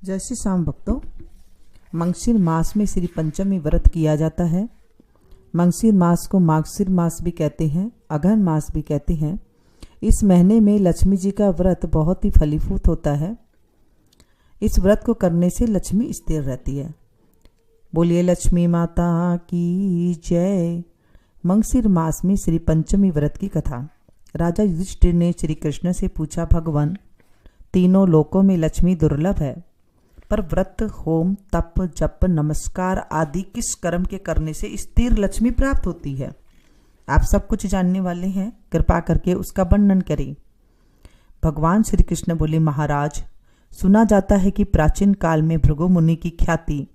जय श्री श्याम भक्तों, मंगशीर मास में श्री पंचमी व्रत किया जाता है। मंगशीर मास को मागशीर मास भी कहते हैं, अगहन मास भी कहते हैं। इस महीने में लक्ष्मी जी का व्रत बहुत ही फलीभूत होता है। इस व्रत को करने से लक्ष्मी स्थिर रहती है। बोलिए लक्ष्मी माता की जय। मंगशीर मास में श्री पंचमी व्रत की कथा। राजा युधिष्ठिर ने श्री कृष्ण से पूछा, भगवान, तीनों लोकों में लक्ष्मी दुर्लभ है, पर व्रत, होम, तप, जप, नमस्कार आदि किस कर्म के करने से स्थिर लक्ष्मी प्राप्त होती है? आप सब कुछ जानने वाले हैं, कृपा करके उसका वर्णन करें। भगवान श्री कृष्ण बोले, महाराज, सुना जाता है कि प्राचीन काल में भृगु मुनि की ख्याति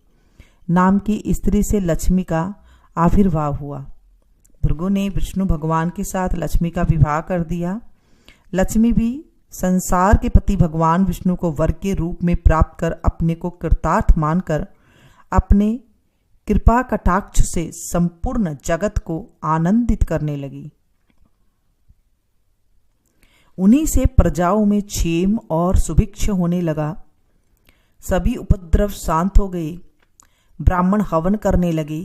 नाम की स्त्री से लक्ष्मी का आविर्भाव हुआ। भृगु ने विष्णु भगवान के साथ लक्ष्मी का विवाह कर दिया। लक्ष्मी भी संसार के पति भगवान विष्णु को वर के रूप में प्राप्त कर अपने को कृतार्थ मानकर अपने कृपा कटाक्ष से संपूर्ण जगत को आनंदित करने लगी। उन्हीं से प्रजाओं में क्षेम और सुभिक्ष होने लगा। सभी उपद्रव शांत हो गए। ब्राह्मण हवन करने लगे,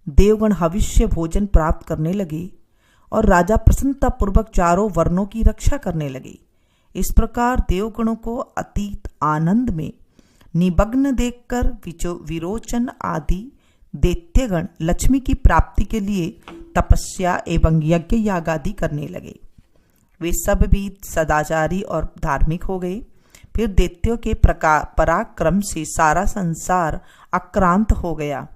देवगण हविष्य भोजन प्राप्त करने लगे और राजा प्रसन्नता पूर्वक चारों वर्णों की रक्षा करने लगे। इस प्रकार देवगणों को अतीत आनंद में निमग्न देखकर विरोचन आदि दैत्यगण लक्ष्मी की प्राप्ति के लिए तपस्या एवं यज्ञ याग आदि करने लगे। वे सब भी सदाचारी और धार्मिक हो गए। फिर दैत्यों के पराक्रम से सारा संसार आक्रांत हो गया।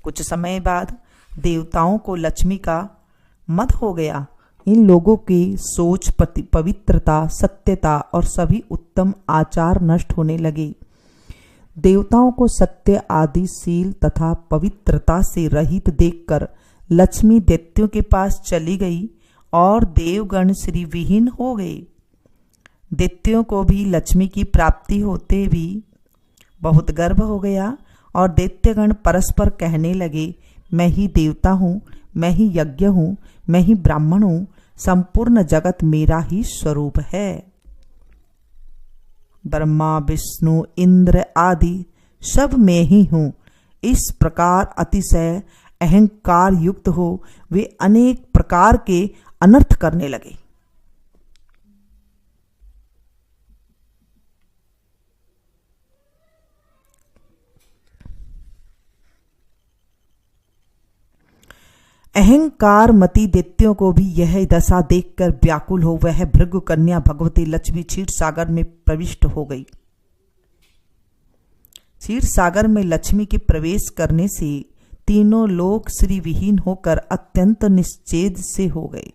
कुछ समय बाद देवताओं को लक्ष्मी का मद हो गया। इन लोगों की सोच, पवित्रता, सत्यता और सभी उत्तम आचार नष्ट होने लगे। देवताओं को सत्य आदि शील तथा पवित्रता से रहित देखकर लक्ष्मी दैत्यों के पास चली गई और देवगण श्री विहीन हो गए। दैत्यों को भी लक्ष्मी की प्राप्ति होते भी बहुत गर्व हो गया और दैत्यगण परस्पर कहने लगे, मैं ही देवता हूँ, मैं ही यज्ञ हूँ, मैं ही ब्राह्मण हूँ, संपूर्ण जगत मेरा ही स्वरूप है। ब्रह्मा, विष्णु, इंद्र आदि सब मैं ही हूँ। इस प्रकार अतिशय अहंकार युक्त हो वे अनेक प्रकार के अनर्थ करने लगे। अहंकार मती दैत्यों को भी यह दशा देखकर व्याकुल हो वह भृगु कन्या भगवती लक्ष्मी क्षीर सागर में प्रविष्ट हो गई। क्षीर सागर में लक्ष्मी के प्रवेश करने से तीनों लोक श्री विहीन होकर अत्यंत निश्चेद से हो गए।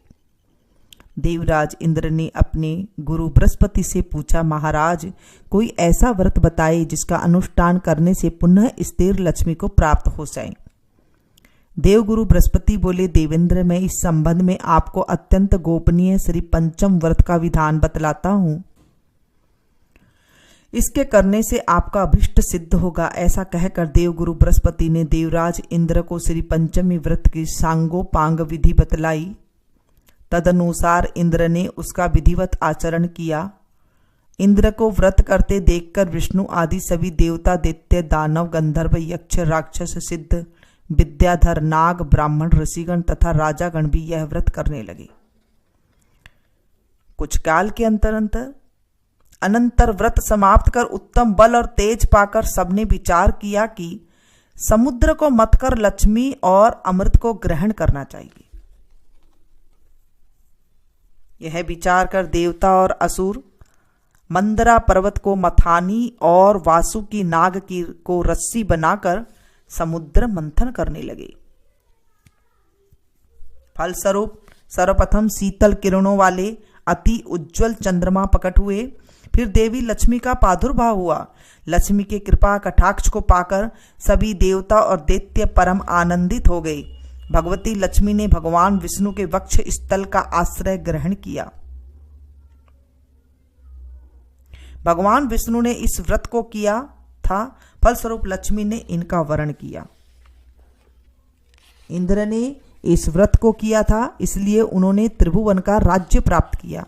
देवराज इंद्र ने अपने गुरु बृहस्पति से पूछा, महाराज, कोई ऐसा व्रत बताए जिसका अनुष्ठान करने से पुनः स्थिर लक्ष्मी को प्राप्त हो जाए। देवगुरु बृहस्पति बोले, देवेंद्र, मैं इस संबंध में आपको अत्यंत गोपनीय श्री पंचम व्रत का विधान बतलाता हूं। इसके करने से आपका अभिष्ट सिद्ध होगा। ऐसा कहकर देवगुरु बृहस्पति ने देवराज इंद्र को श्री पंचमी व्रत की सांगोपांग विधि बतलाई। तदनुसार इंद्र ने उसका विधिवत आचरण किया। इंद्र को व्रत करते देखकर विष्णु आदि सभी देवता, दैत्य, दानव, गंधर्व, यक्ष, राक्षस, सिद्ध, विद्याधर, नाग, ब्राह्मण, ऋषिगण तथा राजागण भी यह व्रत करने लगे। कुछ काल के अनंतर व्रत समाप्त कर उत्तम बल और तेज पाकर सबने विचार किया कि समुद्र को मत कर लक्ष्मी और अमृत को ग्रहण करना चाहिए। यह विचार कर देवता और असुर मंदरा पर्वत को मथानी और वासुकी नाग की को रस्सी बनाकर समुद्र मंथन करने लगे। फलस्वरूप सर्वप्रथम शीतल किरणों वाले अति उज्जवल चंद्रमा प्रकट हुए। फिर देवी लक्ष्मी का प्रादुर्भाव हुआ। लक्ष्मी के कृपा कटाक्ष को पाकर सभी देवता और दैत्य परम आनंदित हो गए। भगवती लक्ष्मी ने भगवान विष्णु के वक्ष स्थल का आश्रय ग्रहण किया। भगवान विष्णु ने इस व्रत को किया था, फलस्वरूप लक्ष्मी ने इनका वर्ण किया। इंद्र ने इस व्रत को किया था, इसलिए उन्होंने त्रिभुवन का राज्य प्राप्त किया।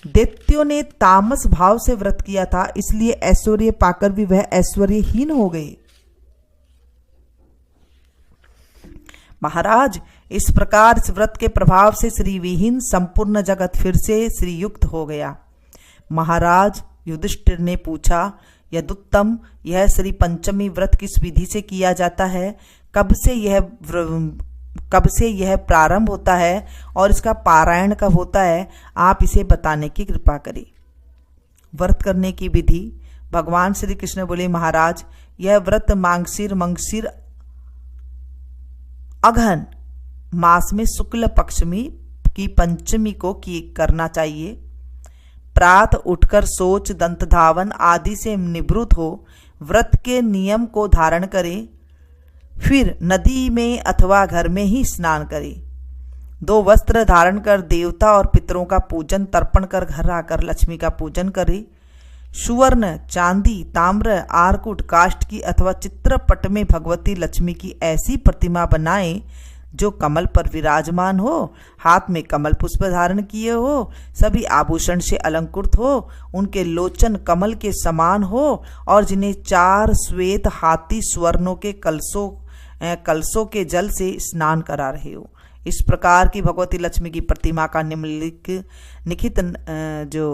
दैत्यों ने तामस भाव से व्रत किया था, इसलिए ऐश्वर्य पाकर भी वह ऐश्वर्यहीन हो गए। महाराज, इस प्रकार इस व्रत के प्रभाव से श्री विहीन संपूर्ण जगत फिर से श्रीयुक्त हो गया। महाराज युधिष्ठिर ने पूछा, यदुत्तम, यह श्री पंचमी व्रत किस विधि से किया जाता है? कब से यह प्रारंभ होता है और इसका पारायण कब होता है? आप इसे बताने की कृपा करें। व्रत करने की विधि। भगवान श्री कृष्ण बोले, महाराज, यह व्रत मांगशीर मंगशीर अघन मास में शुक्ल पक्ष में की पंचमी को करना चाहिए। प्रात उठकर शौच, दंत धावन आदि से निवृत्त हो व्रत के नियम को धारण करें। फिर नदी में अथवा घर में ही स्नान करें। 2 वस्त्र धारण कर देवता और पितरों का पूजन तर्पण कर घर आकर लक्ष्मी का पूजन करें। सुवर्ण, चांदी, ताम्र, आरकुट, काष्ठ की अथवा चित्रपट में भगवती लक्ष्मी की ऐसी प्रतिमा बनाएं जो कमल पर विराजमान हो, हाथ में कमल पुष्प धारण किए हो, सभी आभूषण से अलंकृत हो, उनके लोचन कमल के समान हो और जिन्हें 4 श्वेत हाथी स्वर्णों के कलशों के जल से स्नान करा रहे हो। इस प्रकार की भगवती लक्ष्मी की प्रतिमा का निम्नलिखित जो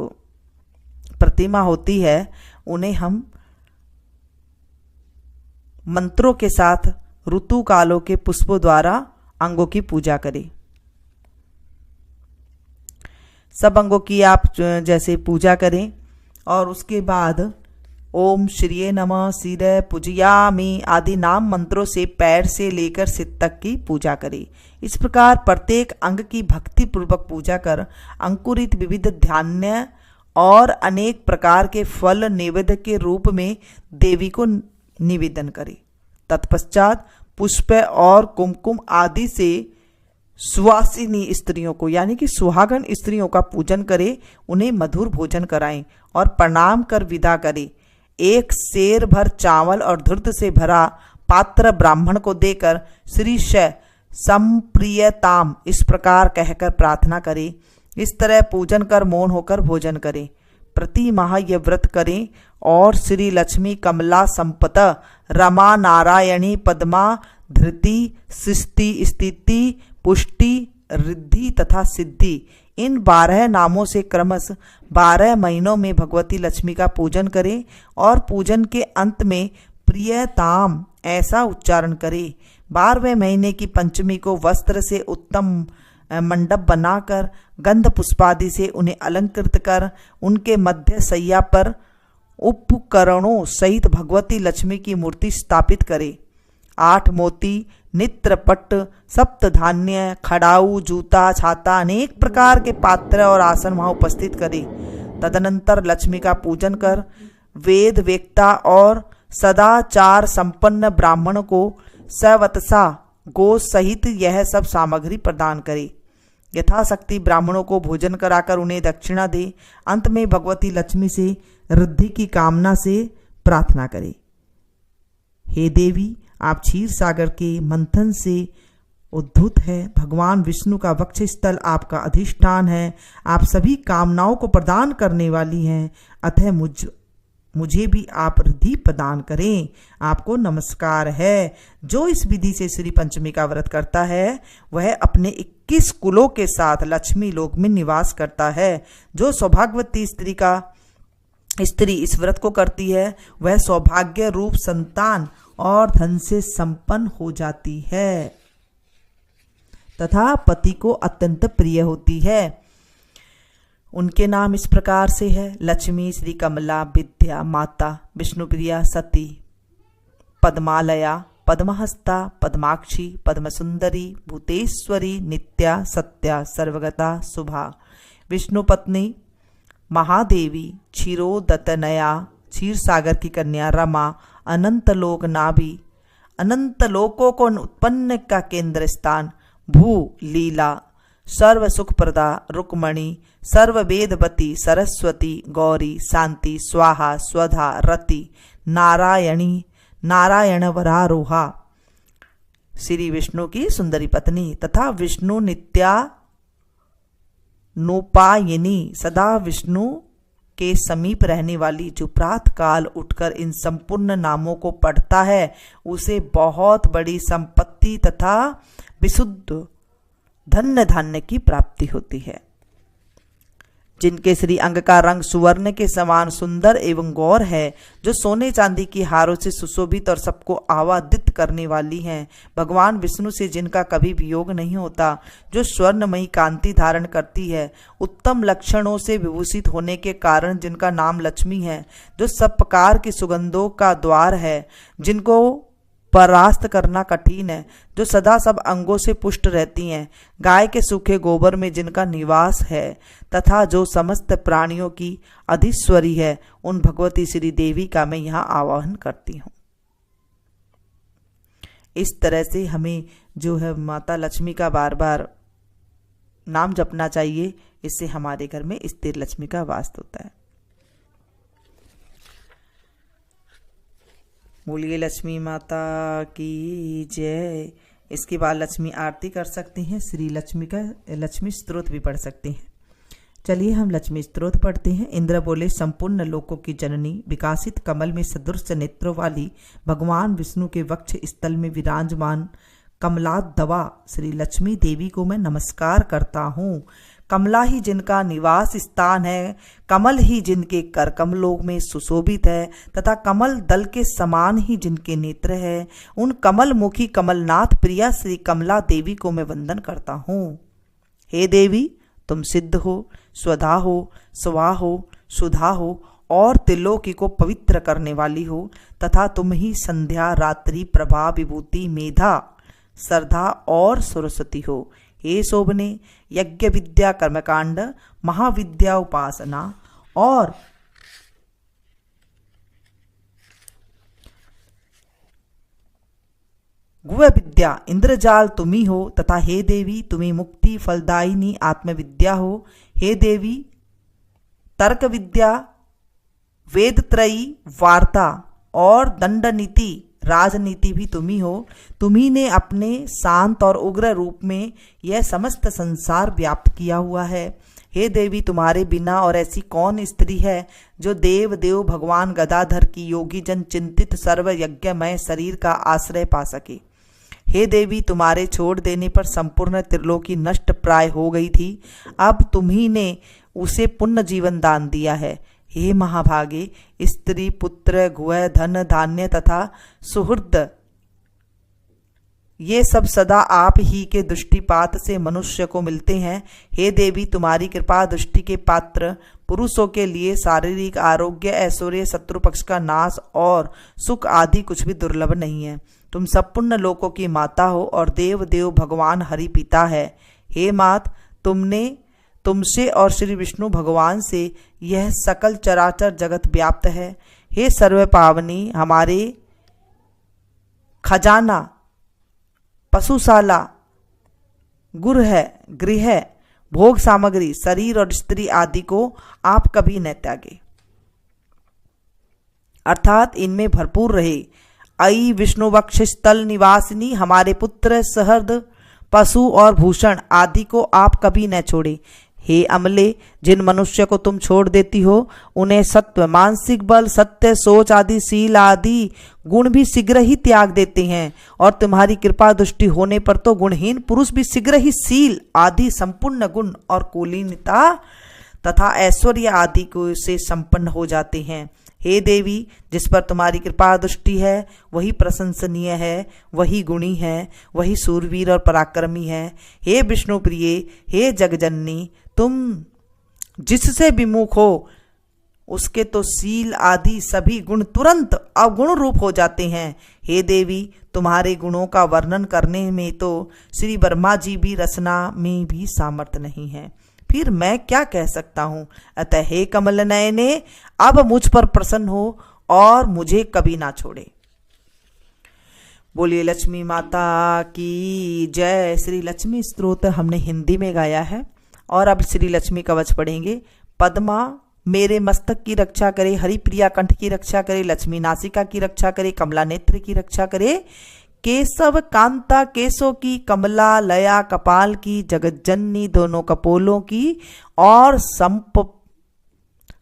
प्रतिमा होती है उन्हें हम मंत्रों के साथ ऋतु कालों के पुष्पों द्वारा अंगों की पूजा करें। सब अंगों की आप जैसे पूजा करें और उसके बाद ओम श्रीये नमः, सिरे पूजयामि आदि नाम मंत्रों से पैर से लेकर सिर तक की पूजा करें। इस प्रकार प्रत्येक अंग की भक्ति पूर्वक पूजा कर अंकुरित विविध धान्य और अनेक प्रकार के फल नैवेद्य के रूप में देवी को निवेदन करें। तत्पश्चात पुष्प और कुमकुम आदि से सुवासिनी स्त्रियों को यानी कि सुहागन स्त्रियों का पूजन करें, उन्हें मधुर भोजन कराएं और प्रणाम कर विदा करें। 1 सेर भर चावल और धूर्त से भरा पात्र ब्राह्मण को देकर श्री संप्रियताम इस प्रकार कहकर प्रार्थना करें। इस तरह पूजन कर मौन होकर भोजन करें। प्रति माह यह व्रत करें और श्री लक्ष्मी, कमला, संपदा, रमा, नारायणी, पद्मा, धृति, सृष्टि, स्थिति, पुष्टि, रिद्धि तथा सिद्धि इन 12 नामों से क्रमश 12 महीनों में भगवती लक्ष्मी का पूजन करें और पूजन के अंत में प्रियताम ऐसा उच्चारण करें। 12वें महीने की पंचमी को वस्त्र से उत्तम मंडप बनाकर गंध पुष्पादि से उन्हें अलंकृत कर उनके मध्य सैया पर उपकरणों सहित भगवती लक्ष्मी की मूर्ति स्थापित करे। 8 मोती, नित्रपट, सप्त धान्य, खड़ाऊ, जूता, छाता, अनेक प्रकार के पात्र और आसन वहां उपस्थित करे। तदनंतर लक्ष्मी का पूजन कर वेद वेत्ता और सदाचार संपन्न ब्राह्मण को सवत्सा गो सहित यह सब सामग्री प्रदान करे। यथाशक्ति ब्राह्मणों को भोजन कराकर उन्हें दक्षिणा दे। अंत में भगवती लक्ष्मी से रिद्धि की कामना से प्रार्थना करे। हे देवी, आप क्षीर सागर के मंथन से उद्भूत है। भगवान विष्णु का वक्ष स्थल आपका अधिष्ठान है। आप सभी कामनाओं को प्रदान करने वाली हैं। अतः मुझे भी आप रिद्धि प्रदान करें। आपको नमस्कार है। जो इस विधि से श्री पंचमी का व्रत करता है वह अपने 21 कुलों के साथ लक्ष्मी लोक में निवास करता है। जो सौभाग्यवती स्त्री इस व्रत को करती है वह सौभाग्य रूप संतान और धन से संपन्न हो जाती है तथा पति को अत्यंत प्रिय होती है। उनके नाम इस प्रकार से है: लक्ष्मी, श्री कमला, विद्या, माता, विष्णुप्रिया, सती, पद्मालया, पद्महस्ता, पद्माक्षी, पद्मसुंदरी, भूतेश्वरी, नित्या, सत्या, सर्वगता, शुभा, विष्णुपत्नी, महादेवी, क्षीरोदतनया, क्षीर सागर की कन्या रमा, अनंत लोक नाभि, अनंत लोकों को उत्पन्न का केंद्र स्थान, भू लीला, सर्व सुखप्रदा रुक्मणी, सर्व वेदवती सरस्वती, गौरी, शांति, स्वाहा, स्वधा, रति, नारायणी, नारायण वरारोहा, श्री विष्णु की सुंदरी पत्नी तथा विष्णु नित्या नोपायिनी, सदा विष्णु के समीप रहने वाली, जो प्रातः काल उठकर इन संपूर्ण नामों को पढ़ता है उसे बहुत बड़ी संपत्ति तथा विशुद्ध धन्य धान्य की प्राप्ति होती है। जिनके श्री अंग का रंग सुवर्ण के समान सुंदर एवं गौर है, जो सोने चांदी की हारों से सुशोभित और सबको आवादित करने वाली हैं, भगवान विष्णु से जिनका कभी वियोग नहीं होता, जो स्वर्णमयी कांति धारण करती है, उत्तम लक्षणों से विभूषित होने के कारण जिनका नाम लक्ष्मी है, जो सब प्रकार की सुगंधों का द्वार है, जिनको परास्त करना कठिन है, जो सदा सब अंगों से पुष्ट रहती हैं, गाय के सूखे गोबर में जिनका निवास है, तथा जो समस्त प्राणियों की अधीश्वरी है, उन भगवती श्री देवी का मैं यहाँ आवाहन करती हूँ। इस तरह से हमें जो है माता लक्ष्मी का बार बार नाम जपना चाहिए। इससे हमारे घर में स्थिर लक्ष्मी का वास होता है। बोलिए लक्ष्मी माता की जय। इसके बाद लक्ष्मी आरती कर सकते हैं, श्री लक्ष्मी का लक्ष्मी स्तोत्र भी पढ़ सकते हैं। चलिए हम लक्ष्मी स्तोत्र पढ़ते हैं। इंद्र बोले, संपूर्ण लोकों की जननी, विकासित कमल में सदृश नेत्रों वाली, भगवान विष्णु के वक्ष स्थल में विराजमान कमलादवा श्री लक्ष्मी देवी को मैं नमस्कार करता हूँ। कमला ही जिनका निवास स्थान है, कमल ही जिनके कर कमलों में सुशोभित है, तथा कमल दल के समान ही जिनके नेत्र है, उन कमल मुखी कमलनाथ प्रिया श्री कमला देवी को मैं वंदन करता हूँ। हे देवी, तुम सिद्ध हो, स्वधा हो, स्वा हो, सुधा हो और त्रिलोकी को पवित्र करने वाली हो, तथा तुम ही संध्या, रात्रि, प्रभा, विभूति, मेधा, श्रद्धा और सरस्वती हो। हे शोभने, यज्ञ विद्या कर्मकांड, महाविद्या उपासना और गुह विद्या इंद्रजाल तुम्ही हो, तथा हे देवी तुम्हें मुक्ति फलदायिनी आत्मविद्या हो। हे देवी, तर्क विद्या, वेदत्रयी, वार्ता और दंड नीति, राजनीति भी तुम्ही हो। तुम्ही ने अपने शांत और उग्र रूप में यह समस्त संसार व्याप्त किया हुआ है। हे देवी, तुम्हारे बिना और ऐसी कौन स्त्री है जो देव देव भगवान गदाधर की योगी जन चिंतित सर्व यज्ञमय शरीर का आश्रय पा सके। हे देवी, तुम्हारे छोड़ देने पर संपूर्ण त्रिलोकी नष्ट प्राय हो गई थी, अब तुम्ही ने उसे पुण्य जीवन दान दिया है। हे महाभागे, स्त्री, पुत्र, गुह, धन, धान्य तथा सुहृद, ये सब सदा आप ही के दृष्टिपात से मनुष्य को मिलते हैं। हे देवी, तुम्हारी कृपा दृष्टि के पात्र पुरुषों के लिए शारीरिक आरोग्य, ऐश्वर्य, शत्रु पक्ष का नाश और सुख आदि कुछ भी दुर्लभ नहीं है। तुम संपूर्ण लोकों की माता हो और देव देव भगवान हरि पिता है। हे मात, तुमसे और श्री विष्णु भगवान से यह सकल चराचर जगत व्याप्त है। हे सर्व पावनी, हमारे खजाना, पशुशाला, गृह, भोग सामग्री, शरीर और स्त्री आदि को आप कभी न त्यागे, अर्थात इनमें भरपूर रहे। अई विष्णु वक्ष स्थल निवासिनी, हमारे पुत्र, सहृद, पशु और भूषण आदि को आप कभी न छोड़े। हे अमले, जिन मनुष्य को तुम छोड़ देती हो उन्हें सत्व, मानसिक बल, सत्य, सोच आदि, शील आदि गुण भी शीघ्र ही त्याग देते हैं, और तुम्हारी कृपा दृष्टि होने पर तो गुणहीन पुरुष भी शीघ्र ही शील आदि संपूर्ण गुण और कुलीनता तथा ऐश्वर्य आदि को से संपन्न हो जाते हैं। हे देवी, जिस पर तुम्हारी कृपा दृष्टि है वही प्रशंसनीय है, वही गुणी है, वही सूरवीर और पराक्रमी है। हे विष्णु प्रिय, हे जगजननी, तुम जिससे विमुख हो उसके तो शील आदि सभी गुण तुरंत अवगुण रूप हो जाते हैं। हे देवी, तुम्हारे गुणों का वर्णन करने में तो श्री वर्मा जी भी रचना में भी सामर्थ्य नहीं है, फिर मैं क्या कह सकता हूँ। अतः हे कमल नयने, अब मुझ पर प्रसन्न हो और मुझे कभी ना छोड़े। बोलिए लक्ष्मी माता की जय। श्री लक्ष्मी स्तोत्र हमने हिंदी में गाया है और अब श्री लक्ष्मी कवच पढ़ेंगे। पद्मा मेरे मस्तक की रक्षा करे, हरिप्रिया कंठ की रक्षा करे, लक्ष्मी नासिका की रक्षा करे, कमला नेत्र की रक्षा करे, केशव कांता केशों की, कमला लया कपाल की, जगत जननी दोनों कपोलों की, और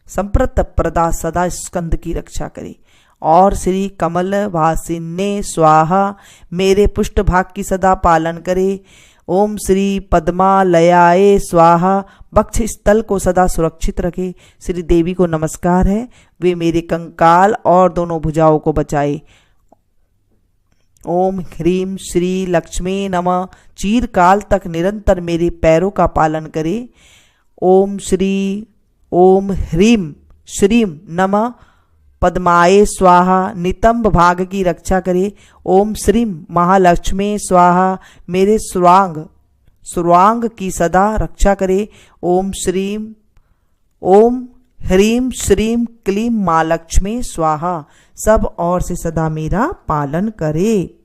संप्रत प्रदा सदा स्कंद की रक्षा करे। और श्री कमल वासिन्ये स्वाहा, मेरे पुष्ट भाग की सदा पालन करे। ओम श्री पद्मालयाए स्वाहा, वक्ष स्थल को सदा सुरक्षित रखे। श्री देवी को नमस्कार है, वे मेरे कंकाल और दोनों भुजाओं को बचाए। ओम ह्रीम श्री लक्ष्मी नमः, चीरकाल तक निरंतर मेरे पैरों का पालन करे। ओम ह्रीम श्रीम नमः पद्माए स्वाहा, नितंब भाग की रक्षा करे। ओम श्रीम महालक्ष्मी स्वाहा, मेरे सुरांग की सदा रक्षा करे। ओम ह्रीम श्रीम क्लीम माँ लक्ष्मी स्वाहा, सब ओर से सदा मेरा पालन करे।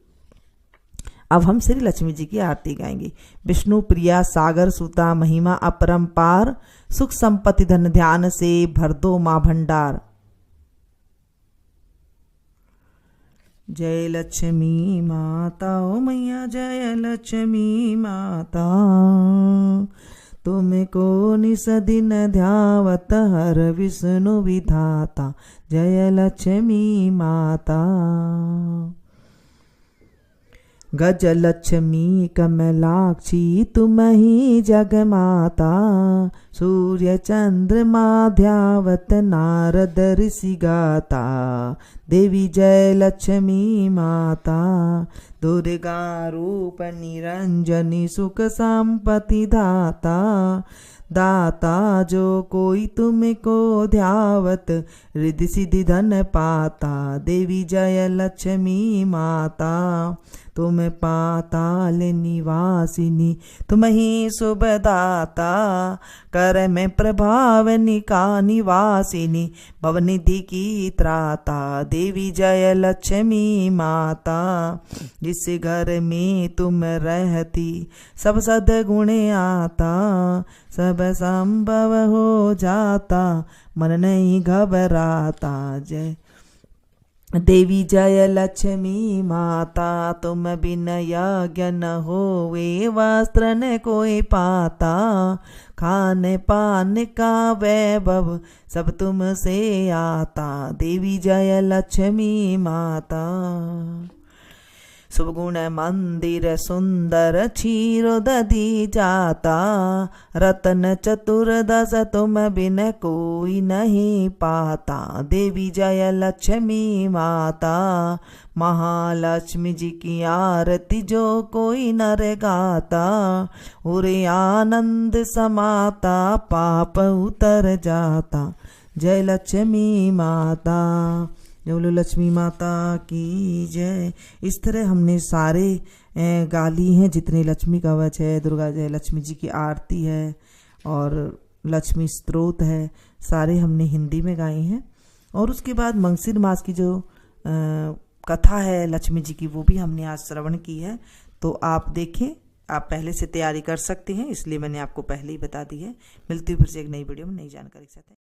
अब हम श्री लक्ष्मी जी की आरती गाएंगे। विष्णु प्रिया सागर सुता, महिमा अपरंपार, सुख संपत्ति धन ध्यान से भर दो माँ भंडार। जय लक्ष्मी माता ओ मैया, जय लक्ष्मी माता, तुमको निस दिन ध्यावत हर विष्णु विधाता। जय लक्ष्मी माता। गजलक्ष्मी कमलाक्षी तुम ही जगमाता, सूर्य चंद्रमा ध्यावत नारद ऋषि गाता। देवी जय लक्ष्मी माता, दुर्गा रूप निरंजनी सुख संपत्ति दाता। दाता जो कोई तुमको ध्यावत, रिद्धि सिद्धि धन पाता। देवी जय लक्ष्मी माता, तुम पाताल निवासिनी, तुम ही शुभदाता। कर में प्रभावनिका निवासिनी, भवनिधि की त्राता। देवी जय लक्ष्मी माता, जिस घर में तुम रहती सब सद्गुण आता। सब संभव हो जाता, मन नहीं घबराता। जय देवी जय लक्ष्मी माता, तुम बिन यज्ञ न होवे, वस्त्र न कोई पाता। खाने पान का वैभव सब तुमसे आता। देवी जय लक्ष्मी माता। शुभ गुण मंदिर सुंदर क्षीरो दधी जाता। रतन चतुर्दश तुम बिन कोई नहीं पाता। देवी जय लक्ष्मी माता, महालक्ष्मी जी की आरती जो कोई नर गाता। उरे आनंद समाता, पाप उतर जाता। जय लक्ष्मी माता। जय बोलो लक्ष्मी माता की जय। इस तरह हमने सारे गाली हैं, जितने लक्ष्मी कवच है, दुर्गा जय लक्ष्मी जी की आरती है और लक्ष्मी स्तोत्र है, सारे हमने हिंदी में गाए हैं। और उसके बाद मंगशीर मास की जो कथा है लक्ष्मी जी की, वो भी हमने आज श्रवण की है। तो आप देखें, आप पहले से तैयारी कर सकते हैं, इसलिए मैंने आपको पहले ही बता दी है। मिलती हूँ फिर से एक नई वीडियो में नई जानकारी के साथ।